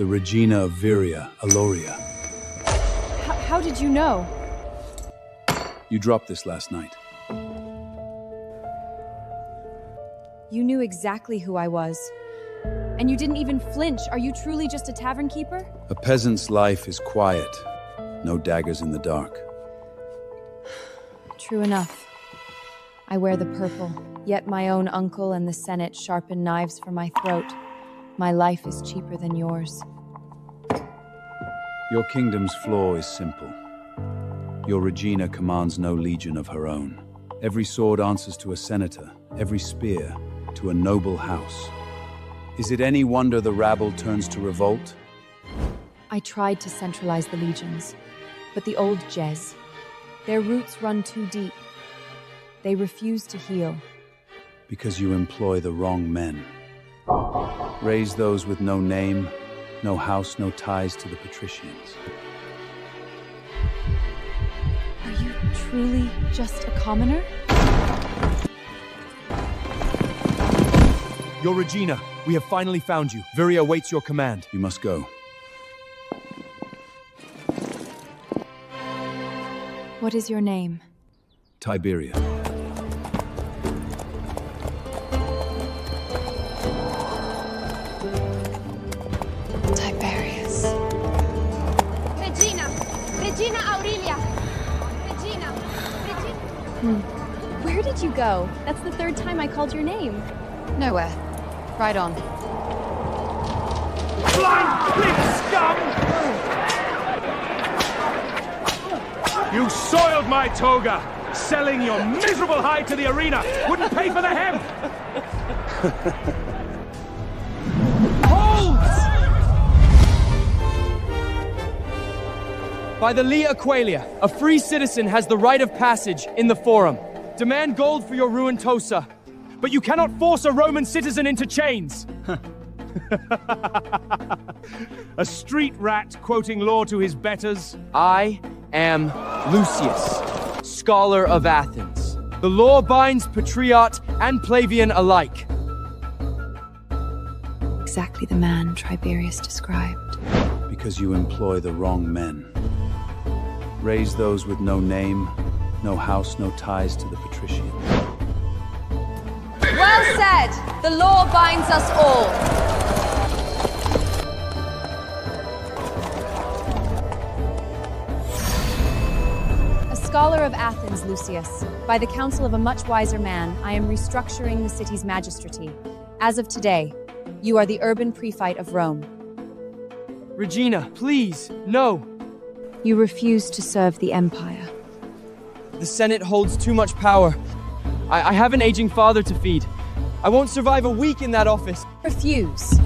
The Regina of Viria, Aloria. How did you know? You dropped this last night. You knew exactly who I was. And you didn't even flinch. Are you truly just a tavern keeper? A peasant's life is quiet. No daggers in the dark. True enough. I wear the purple, yet my own uncle and the Senate sharpen knives for my throat. My life is cheaper than yours. Your kingdom's flaw is simple. Your Regina commands no legion of her own. Every sword answers to a senator, every spear to a noble house. Is it any wonder the rabble turns to revolt? I tried to centralize the legions, but the old Jez, their roots run too deep. They refuse to heal. Because you employ the wrong men. Raise those with no name, no house, no ties to the patricians. Are you truly just a commoner? Your Regina, we have finally found you. Viria awaits your command. You must go. What is your name? Tiberia. Tiberius. Regina Aurelia! Regina! Where did you go? That's the third time I called your name. Nowhere. Right on. Blind pig scum! You soiled my toga! Selling your miserable hide to the arena wouldn't pay for the hemp! Hold! By the Lee Aqualia, a free citizen has the right of passage in the Forum. Demand gold for your ruined Tosa, but you cannot force a Roman citizen into chains. A street rat quoting law to his betters. I am Lucius, scholar of Athens. The law binds Patriot and Flavian alike. Exactly the man Tiberius described. Because you employ the wrong men. Raise those with no name, no house, no ties to the patricians. Well said! The law binds us all. A scholar of Athens, Lucius. By the counsel of a much wiser man, I am restructuring the city's magistracy. As of today, you are the urban prefect of Rome. Regina, please, no. You refuse to serve the Empire. The Senate holds too much power. I have an aging father to feed. I won't survive a week in that office. Refuse.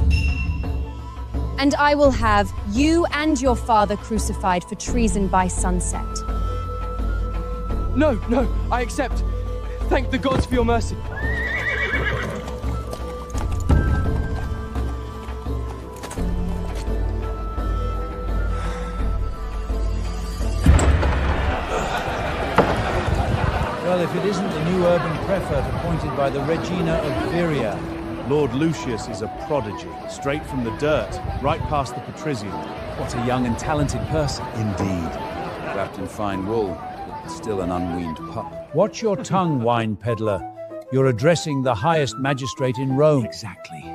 And I will have you and your father crucified for treason by sunset. No, I accept. Thank the gods for your mercy. Well, if it isn't the new urban prefect appointed by the Regina of Viria. Lord Lucius is a prodigy, straight from the dirt, right past the patrician. What a young and talented person. Indeed. Wrapped in fine wool, but still an unweaned pup. Watch your tongue, wine peddler. You're addressing the highest magistrate in Rome. Exactly.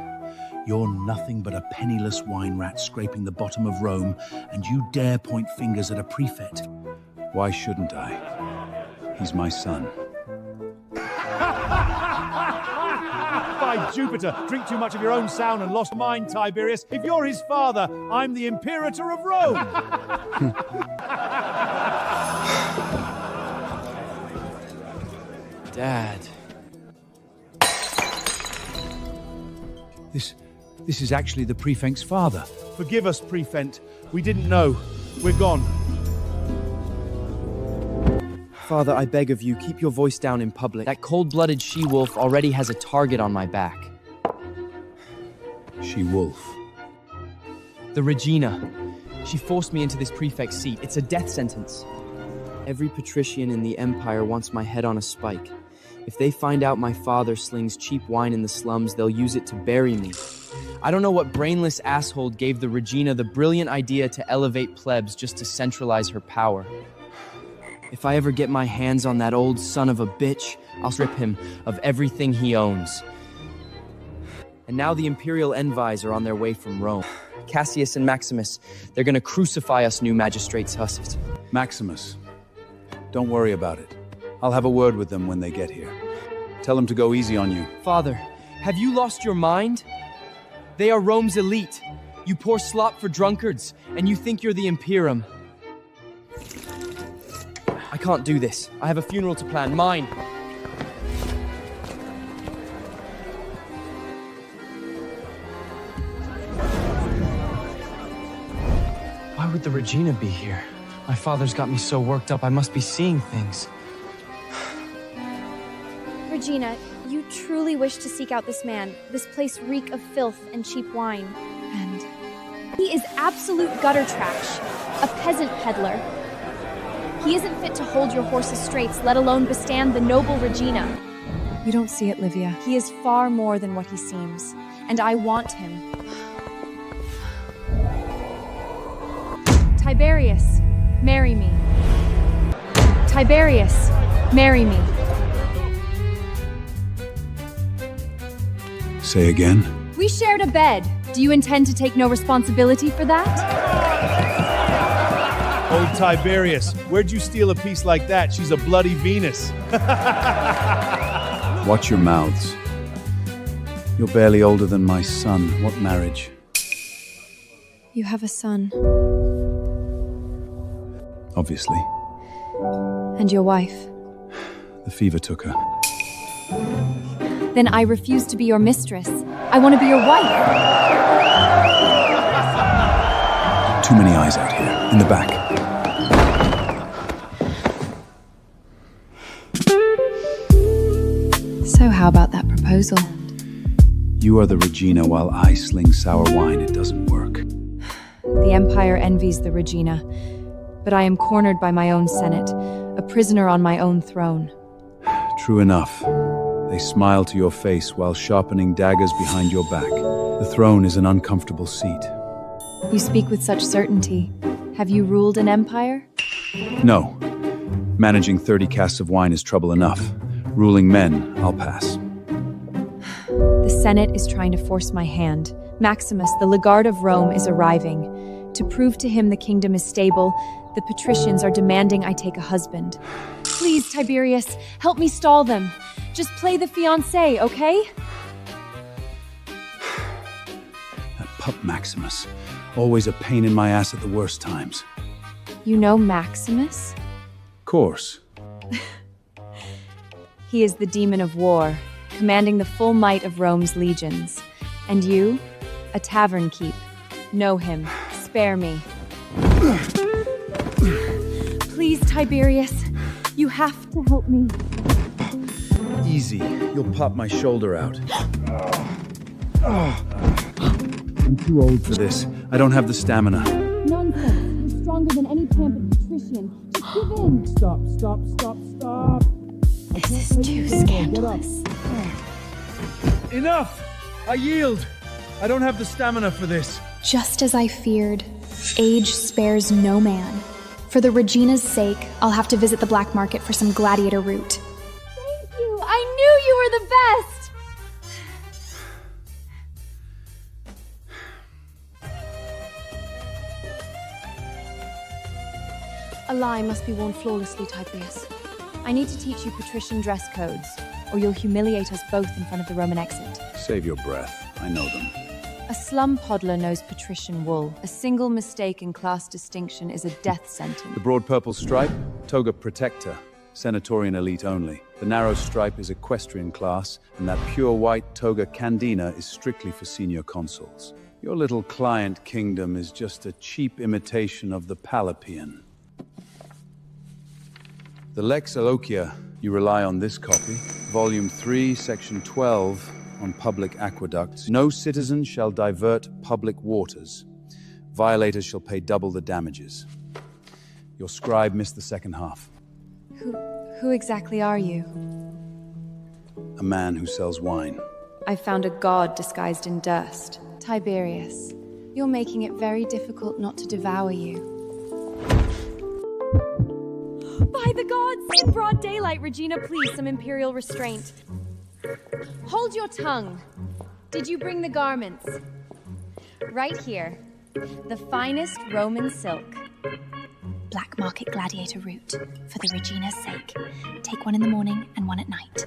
You're nothing but a penniless wine rat scraping the bottom of Rome, and you dare point fingers at a prefect. Why shouldn't I? He's my son. By Jupiter, drink too much of your own sound and lost mine, Tiberius. If you're his father, I'm the Imperator of Rome. Dad. This is actually the prefect's father. Forgive us, Prefect. We didn't know. We're gone. Father, I beg of you, keep your voice down in public. That cold-blooded she-wolf already has a target on my back. She-wolf. The Regina. She forced me into this prefect's seat. It's a death sentence. Every patrician in the Empire wants my head on a spike. If they find out my father slings cheap wine in the slums, they'll use it to bury me. I don't know what brainless asshole gave the Regina the brilliant idea to elevate plebs just to centralize her power. If I ever get my hands on that old son of a bitch, I'll strip him of everything he owns. And now the Imperial envoys are on their way from Rome. Cassius and Maximus, they're gonna crucify us new magistrates' husks. Maximus, don't worry about it. I'll have a word with them when they get here. Tell them to go easy on you. Father, have you lost your mind? They are Rome's elite. You pour slop for drunkards, and you think you're the Imperium. I can't do this. I have a funeral to plan. Mine. Why would the Regina be here? My father's got me so worked up, I must be seeing things. Regina, you truly wish to seek out this man. This place reek of filth and cheap wine. And he is absolute gutter trash. A peasant peddler. He isn't fit to hold your horse's straights, let alone bestand the noble Regina. You don't see it, Livia. He is far more than what he seems. And I want him. Tiberius, marry me. Tiberius, marry me. Say again? We shared a bed. Do you intend to take no responsibility for that? Old Tiberius, where'd you steal a piece like that? She's a bloody Venus. Watch your mouths. You're barely older than my son. What marriage? You have a son. Obviously. And your wife. The fever took her. Then I refuse to be your mistress. I want to be your wife. Too many eyes out here. In the back. So how about that proposal? You are the Regina while I sling sour wine. It doesn't work. The Empire envies the Regina, but I am cornered by my own Senate, a prisoner on my own throne. True enough. They smile to your face while sharpening daggers behind your back. The throne is an uncomfortable seat. You speak with such certainty. Have you ruled an empire? No. Managing 30 casks of wine is trouble enough. Ruling men, I'll pass. The Senate is trying to force my hand. Maximus, the Legard of Rome, is arriving. To prove to him the kingdom is stable, the patricians are demanding I take a husband. Please, Tiberius, help me stall them. Just play the fiancé, okay? That pup Maximus. Always a pain in my ass at the worst times. You know Maximus? Course. He is the demon of war, commanding the full might of Rome's legions. And you? A tavern keep. Know him. Spare me. Please, Tiberius. You have to help me. Easy. You'll pop my shoulder out. I'm too old for this. I don't have the stamina. Nonsense. You're stronger than any pampered patrician. Just give in. Stop. This is too scandalous. Enough! I yield. I don't have the stamina for this. Just as I feared, age spares no man. For the Regina's sake, I'll have to visit the black market for some gladiator root. Thank you. I knew you were the best. A lie must be worn flawlessly, Tiberius. I need to teach you patrician dress codes, or you'll humiliate us both in front of the Roman exit. Save your breath. I know them. A slum podler knows patrician wool. A single mistake in class distinction is a death sentence. The broad purple stripe, toga protector, senatorian elite only. The narrow stripe is equestrian class, and that pure white toga candina is strictly for senior consuls. Your little client kingdom is just a cheap imitation of the Palapian. The Lex Alokia, you rely on this copy, Volume 3, Section 12, on public aqueducts. No citizen shall divert public waters. Violators shall pay double the damages. Your scribe missed the second half. Who exactly are you? A man who sells wine. I found a god disguised in dust. Tiberius, you're making it very difficult not to devour you. By the gods! In broad daylight, Regina, please, some imperial restraint. Hold your tongue. Did you bring the garments? Right here. The finest Roman silk. Black market gladiator root, for the Regina's sake. Take one in the morning and one at night.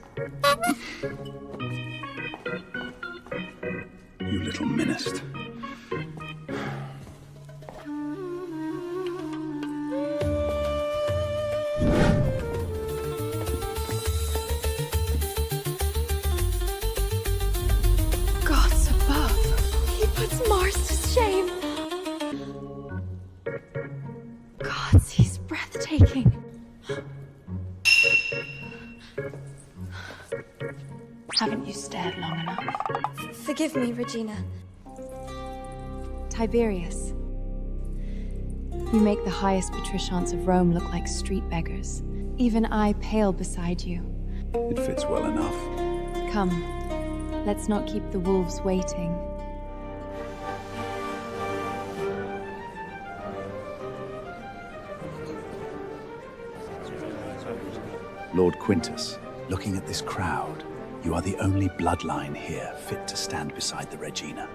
You little minister. Gods above. He puts Mars to shame. Gods, he's breathtaking. Haven't you stared long enough? Forgive me, Regina. Tiberius, you make the highest patricians of Rome look like street beggars. Even I pale beside you. It fits well enough. Come, let's not keep the wolves waiting. Lord Quintus, looking at this crowd, you are the only bloodline here fit to stand beside the Regina.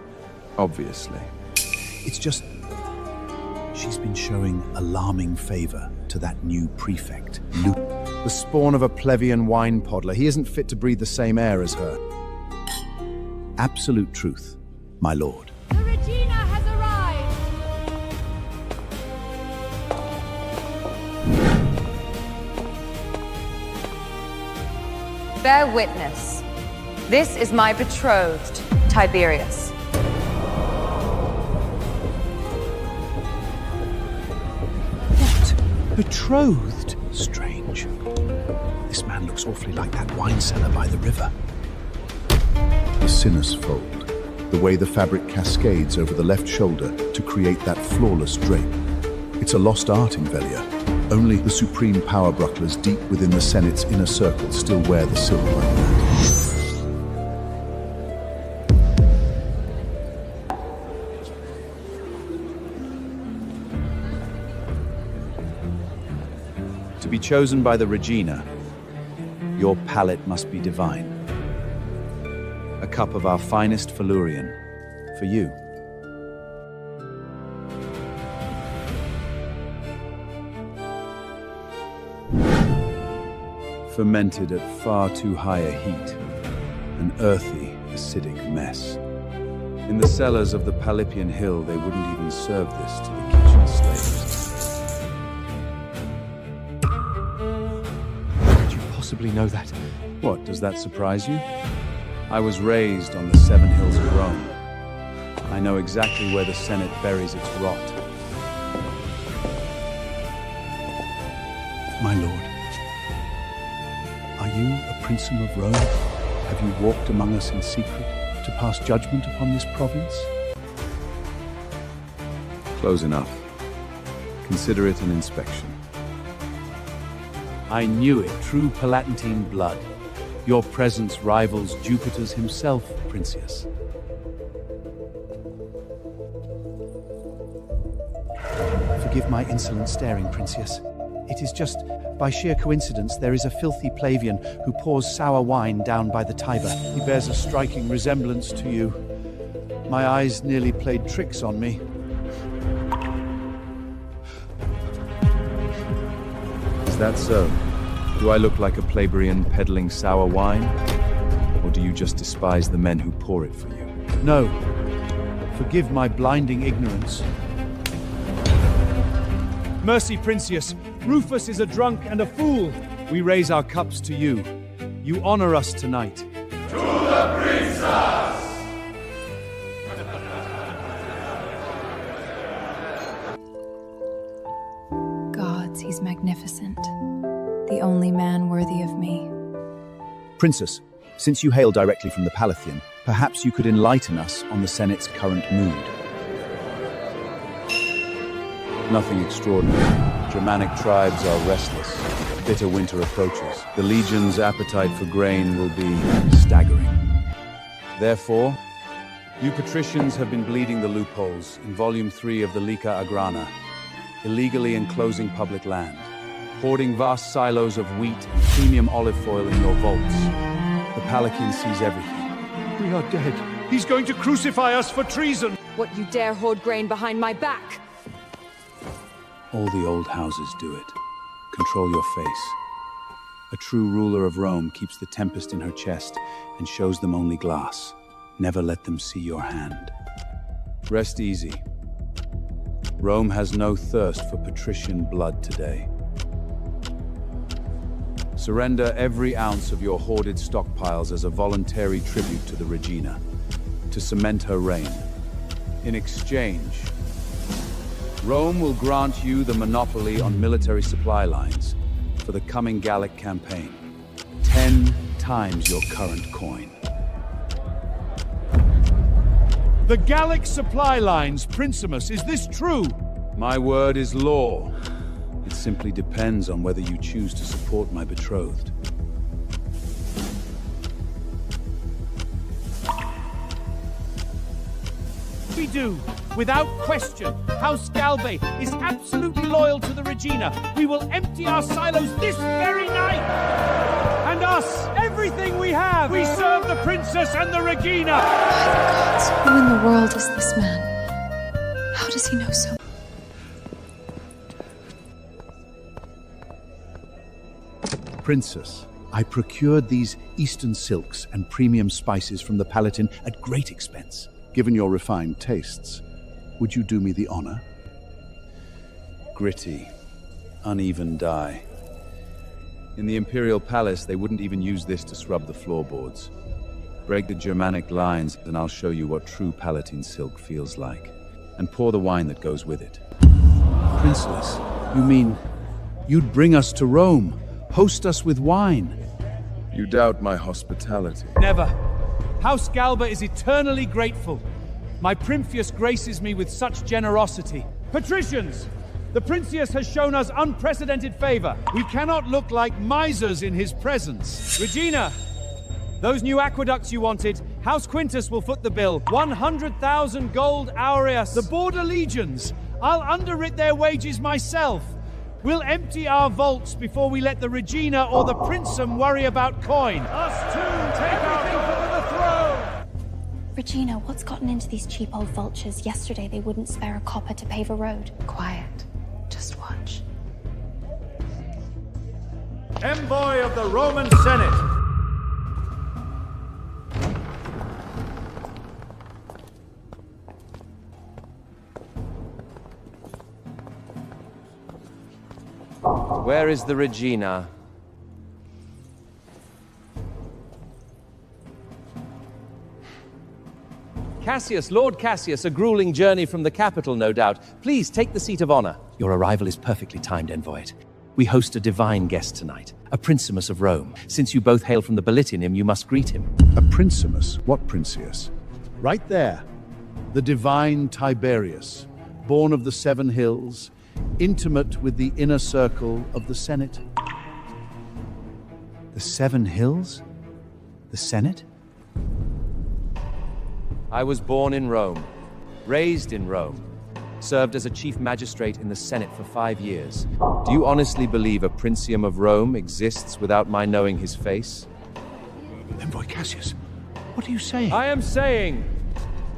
Obviously. It's just... she's been showing alarming favor to that new prefect, Luke. The spawn of a plebeian wine poddler. He isn't fit to breathe the same air as her. Absolute truth, my lord. The Regina has arrived! Bear witness. This is my betrothed, Tiberius. What? Betrothed? Strange. This man looks awfully like that wine cellar by the river. The sinus fold. The way the fabric cascades over the left shoulder to create that flawless drape. It's a lost art in Velia. Only the supreme power bucklers deep within the Senate's inner circle still wear the silk like that. To be chosen by the Regina, your palate must be divine. A cup of our finest Felurian, for you. Fermented at far too high a heat, an earthy, acidic mess. In the cellars of the Palipian Hill, they wouldn't even serve this to the kitchen slaves. How could you possibly know that? What, does that surprise you? I was raised on the 7 hills of Rome. I know exactly where the Senate buries its rot. My lord, are you a princedom of Rome? Have you walked among us in secret to pass judgment upon this province? Close enough. Consider it an inspection. I knew it, true Palatine blood. Your presence rivals Jupiter's himself, Princius. Forgive my insolent staring, Princius. It is just, by sheer coincidence, there is a filthy Plavian who pours sour wine down by the Tiber. He bears a striking resemblance to you. My eyes nearly played tricks on me. Is that so? Do I look like a plebeian peddling sour wine? Or do you just despise the men who pour it for you? No. Forgive my blinding ignorance. Mercy, Princius. Rufus is a drunk and a fool. We raise our cups to you. You honor us tonight. To the princess! Gods, he's magnificent. The only man worthy of me. Princess, since you hail directly from the Palathian, perhaps you could enlighten us on the Senate's current mood. Nothing extraordinary. Germanic tribes are restless. Bitter winter approaches. The legion's appetite for grain will be staggering. Therefore, You patricians have been bleeding the loopholes in Volume 3 of the Liga Agrana, illegally enclosing public land, hoarding vast silos of wheat and premium olive oil in your vaults. The Palatine sees everything. We are dead. He's going to crucify us for treason. What, you dare hoard grain behind my back? All the old houses do it. Control your face. A true ruler of Rome keeps the tempest in her chest and shows them only glass. Never let them see your hand. Rest easy. Rome has no thirst for patrician blood today. Surrender every ounce of your hoarded stockpiles as a voluntary tribute to the Regina, to cement her reign. In exchange, Rome will grant you the monopoly on military supply lines for the coming Gallic campaign. 10 times your current coin. The Gallic supply lines, Princimus, is this true? My word is law. It simply depends on whether you choose to support my betrothed. We do, without question. House Galbe is absolutely loyal to the Regina. We will empty our silos this very night! And us, everything we have! We serve the Princess and the Regina! Who in the world is this man? How does he know so much? Princess, I procured these eastern silks and premium spices from the Palatine at great expense. Given your refined tastes, would you do me the honor? Gritty, uneven dye. In the Imperial Palace, they wouldn't even use this to scrub the floorboards. Break the Germanic lines, and I'll show you what true Palatine silk feels like. And pour the wine that goes with it. Princess, you mean you'd bring us to Rome, host us with wine? You doubt my hospitality. Never. House Galba is eternally grateful. My Primphius graces me with such generosity. Patricians! The Princius has shown us unprecedented favor. We cannot look like misers in his presence. Regina! Those new aqueducts you wanted, House Quintus will foot the bill. 100,000 gold aureus. The border legions. I'll underwrite their wages myself. We'll empty our vaults before we let the Regina or the Princem worry about coin. Us too, take everything for the throne! Regina, what's gotten into these cheap old vultures? Yesterday they wouldn't spare a copper to pave a road. Quiet. Just watch. Envoy of the Roman Senate! Where is the Regina? Cassius, Lord Cassius, a grueling journey from the capital, no doubt. Please take the seat of honor. Your arrival is perfectly timed, Envoy. We host a divine guest tonight, a Princimus of Rome. Since you both hail from the Palatinium, you must greet him. A Princimus? What Princius? Right there. The divine Tiberius, born of the Seven Hills, intimate with the inner circle of the Senate. The Seven Hills? The Senate? I was born in Rome, raised in Rome, served as a chief magistrate in the Senate for 5 years. Do you honestly believe a Princium of Rome exists without my knowing his face? Envoy Cassius, what are you saying? I am saying,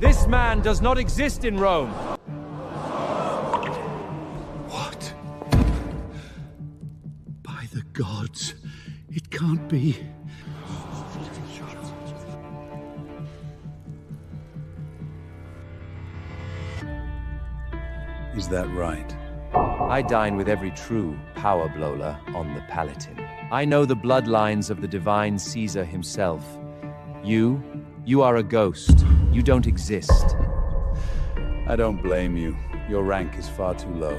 this man does not exist in Rome. What? By the gods, it can't be. Is that right? I dine with every true power blower on the Palatine. I know the bloodlines of the divine Caesar himself. You are a ghost. You don't exist. I don't blame you. Your rank is far too low.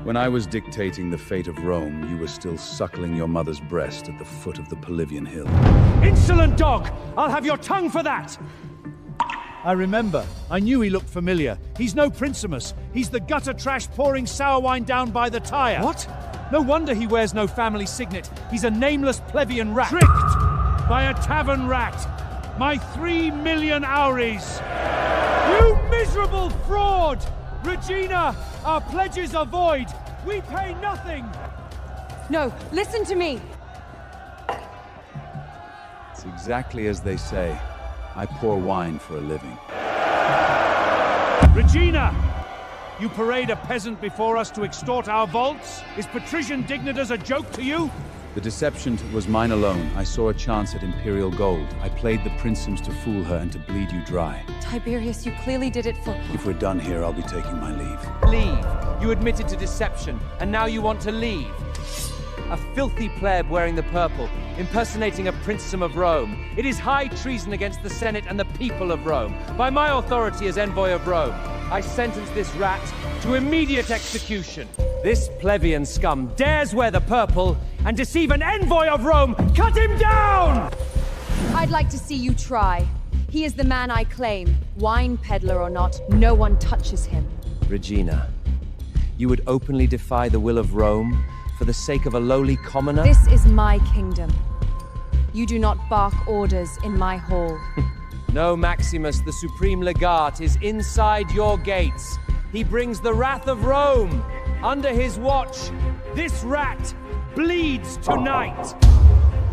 When I was dictating the fate of Rome, you were still suckling your mother's breast at the foot of the Polivian Hill. Insolent dog! I'll have your tongue for that! I remember. I knew he looked familiar. He's no Princimus. He's the gutter trash pouring sour wine down by the tire. What? No wonder he wears no family signet. He's a nameless plebeian rat. Tricked by a tavern rat. My 3 million aureus. You miserable fraud! Regina, our pledges are void. We pay nothing. No, listen to me. It's exactly as they say. I pour wine for a living. Regina! You parade a peasant before us to extort our vaults? Is patrician dignitas a joke to you? The deception was mine alone. I saw a chance at imperial gold. I played the princeps to fool her and to bleed you dry. Tiberius, you clearly did it for... If we're done here, I'll be taking my leave. Leave. You admitted to deception, and now you want to leave. A filthy pleb wearing the purple, impersonating a princess of Rome. It is high treason against the Senate and the people of Rome. By my authority as envoy of Rome, I sentence this rat to immediate execution. This plebeian scum dares wear the purple and deceive an envoy of Rome. Cut him down! I'd like to see you try. He is the man I claim. Wine peddler or not, no one touches him. Regina, you would openly defy the will of Rome for the sake of a lowly commoner? This is my kingdom. You do not bark orders in my hall. No, Maximus, the Supreme Legate is inside your gates. He brings the wrath of Rome. Under his watch, this rat bleeds tonight.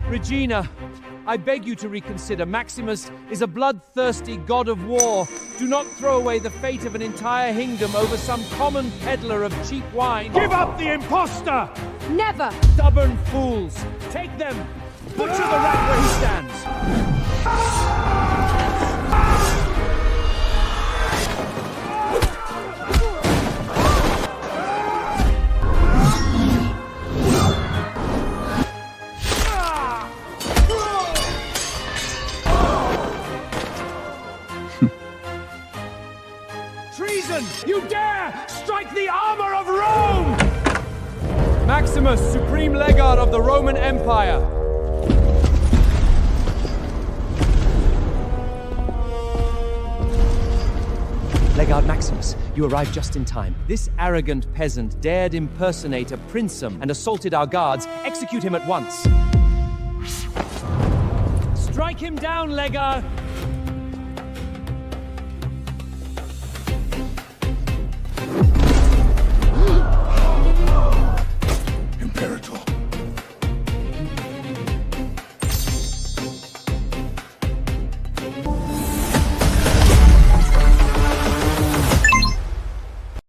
Regina, I beg you to reconsider. Maximus is a bloodthirsty god of war. Do not throw away the fate of an entire kingdom over some common peddler of cheap wine. Give up the imposter! Never! Stubborn fools! Take them! Butcher the rat where he stands! Treason! You dare strike the armor of Rome! Maximus, Supreme Legate of the Roman Empire. Legate Maximus, you arrived just in time. This arrogant peasant dared impersonate a princem and assaulted our guards. Execute him at once. Strike him down, Legate! Imperator.